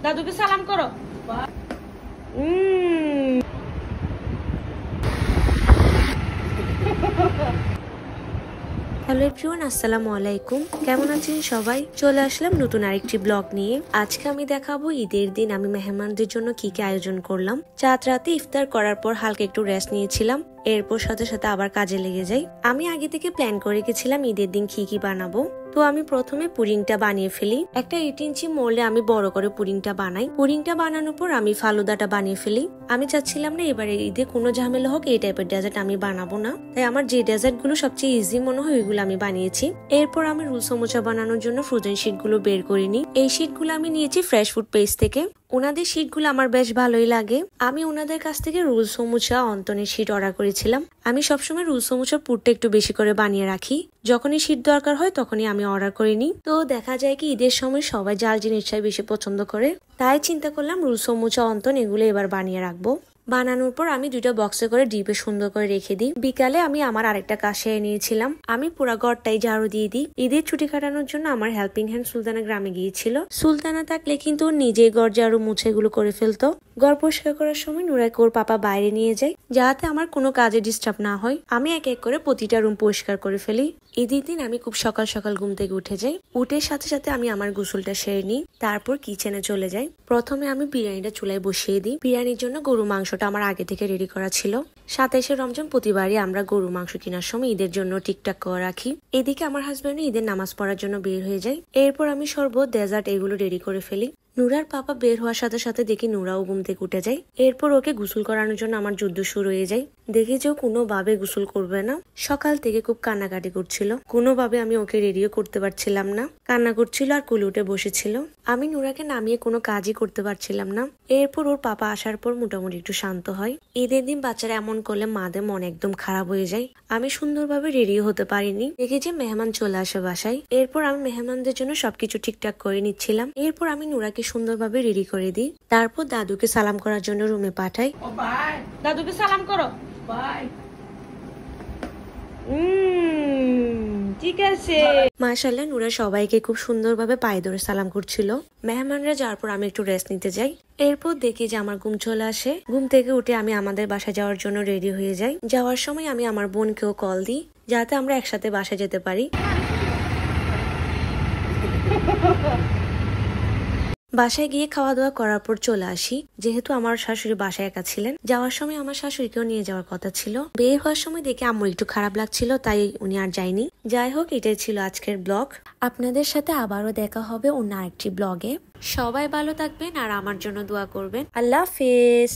দাদুকে সালাম করো। হ্যালো এভরিওয়ান, আসসালামু আলাইকুম। কেমন আছেন সবাই? চলে আসলাম নতুন আরেকটি ব্লগ নিয়ে। আজকে আমি দেখাবো ঈদের দিন আমি মেহমানদের জন্য কি কি আয়োজন করলাম। চাঁদ রাতে ইফতার করার পর হালকা একটু রেস্ট নিয়েছিলাম, এরপর সাথে সাথে আবার কাজে লেগে যাই। আমি আগে থেকে প্ল্যান করে গেছিলাম ঈদের দিন কি কি বানাবো। তো আমি প্রথমে পুডিংটা বানিয়ে ফেলি। একটা 8 ইঞ্চি মোল্ডে আমি বড় করে পুডিংটা বানাই। পুডিংটা বানানোর পর আমি ফালুদাটা বানিয়ে ফেলি। আমি চাচ্ছিলাম না এবারে ঈদে কোনো ঝামেলা হোক, এই টাইপের ডেজার্ট আমি বানাবো না। তাই আমার যে ডেজার্ট গুলো সবচেয়ে ইজি মনে হয় ওইগুলো আমি বানিয়েছি। এরপর আমি রুল সমোচা বানানোর জন্য ফ্রোজেন শিট গুলো বের করে নিই। এই শিট গুলো আমি নিয়েছি ফ্রেশ ফুড পেজ থেকে। ওনাদের শিট গুলো আমার বেশ ভালোই লাগে। আমি ওনাদের কাছ থেকে রুল সমুচা অন্তনের শিট অর্ডার করেছিলাম। আমি সবসময় রুল সমুচার পুরটা একটু বেশি করে বানিয়ে রাখি, যখনই শীত দরকার হয় তখনই আমি অর্ডার করে নিই। তো দেখা যায় কি ঈদের সময় সবাই জাল জিনিসটাই বেশি পছন্দ করে, তাই চিন্তা করলাম রুল সমুচা অন্তন এগুলো এবার বানিয়ে রাখবো। বানানোর পর আমি 2টা বক্সে করে ডিপে সুন্দর করে রেখে দিই। বিকালে আমি আমার আরেকটা কাজ সেরে নিয়েছিলাম। আমি পুরা ঘরটাই ঝাড়ু দিয়ে দিই। ঈদের ছুটি কাটানোর জন্য আমার হেল্পিং হ্যান্ড সুলতানা গ্রামে গিয়েছিল। সুলতানা থাকলে কিন্তু নিজে ঘর ঝাড়ু মুছে এগুলো করে ফেলতো। ঘর পরিষ্কার করার সময় নুরাকে ওর পাপা বাইরে নিয়ে যায়, যাতে আমার কোনো কাজে ডিস্টার্ব না হয়। আমি এক এক করে প্রতিটা রুম পরিষ্কার করে ফেলি। ঈদের দিন আমি খুব সকাল সকাল ঘুম থেকে উঠে যাই। উঠের সাথে সাথে আমি আমার গোসলটা সেরে নিই, তারপর কিচেনে চলে যাই। প্রথমে আমি বিরিয়ানিটা চুলায় বসিয়ে দিই। বিরিয়ানির জন্য গরু মাংসটা আমার আগে থেকে রেডি করা ছিল। 27শে রমজান প্রতিবারই আমরা গরু মাংস কেনার সময় ঈদের জন্য ঠিকঠাক করে রাখি। এদিকে আমার হাজব্যান্ড ঈদের নামাজ পড়ার জন্য বের হয়ে যায়। এরপর আমি শরবত, ডেজার্ট এগুলো রেডি করে ফেলি। নুরার পাপা বের হওয়ার সাথে সাথে দেখি নুরাও ঘুম থেকে উঠে যায়। এরপর ওকে গোসল করানোর জন্য আমার যুদ্ধ শুরু হয়ে যায়। দেখি যে ও কোনোভাবে গোসল করবে না। সকাল থেকে খুব কান্নাকাটি করছিল, কোনোভাবে আমি ওকে রেডিও করতে পারছিলাম না। কান্না করছিল আর কোলে উঠে বসেছিল। আমি নুরাকে নামিয়ে কোনো কাজই করতে পারছিলাম না। এরপর ওর পাপা আসার পর মোটামুটি একটু শান্ত হয়। ঈদের দিন বাচ্চারা এমন করলে মাদের মন একদম খারাপ হয়ে যায়। আমি সুন্দরভাবে রেডিও হতে পারিনি। দেখি যে মেহমান চলে আসে বাসায়। এরপর আমি মেহমানদের জন্য সবকিছু ঠিকঠাক করে নিচ্ছিলাম। এরপর আমি নুরাকে সুন্দরভাবে রেডি করে দিই। তারপর দাদুকে সালাম করার জন্য রুমে পাঠাই। দাদুকে সালাম করো। ঠিক আছে। মাশাআল্লাহ, নুরা সবাইকে খুব সুন্দরভাবে পায়ে ধরে সালাম করছিল। মেহমানরা যাওয়ার পর আমি একটু রেস্ট নিতে যাই। এরপর দেখি যে আমার ঘুম চলে আসে। ঘুম থেকে উঠে আমি আমাদের বাসায় যাওয়ার জন্য রেডি হয়ে যাই। যাওয়ার সময় আমি আমার বোনকেও কল দিই, যাতে আমরা একসাথে বাসায় যেতে পারি। বাসায় গিয়ে খাওয়া দাওয়া করার পর চলে আসি। যেহেতু আমার শাশুড়ি বাসায় একা ছিলেন, যাওয়ার সময় আমার শাশুড়িকেও নিয়ে যাওয়ার কথা ছিল। বের হওয়ার সময় দেখে আম্মুর একটু খারাপ লাগছিল, তাই উনি আর যায়নি। যাই হোক, এটাই ছিল আজকের ব্লগ। আপনাদের সাথে আবারও দেখা হবে অন্য আরেকটি ব্লগে। সবাই ভালো থাকবেন আর আমার জন্য দোয়া করবেন। আল্লাহ হাফেজ।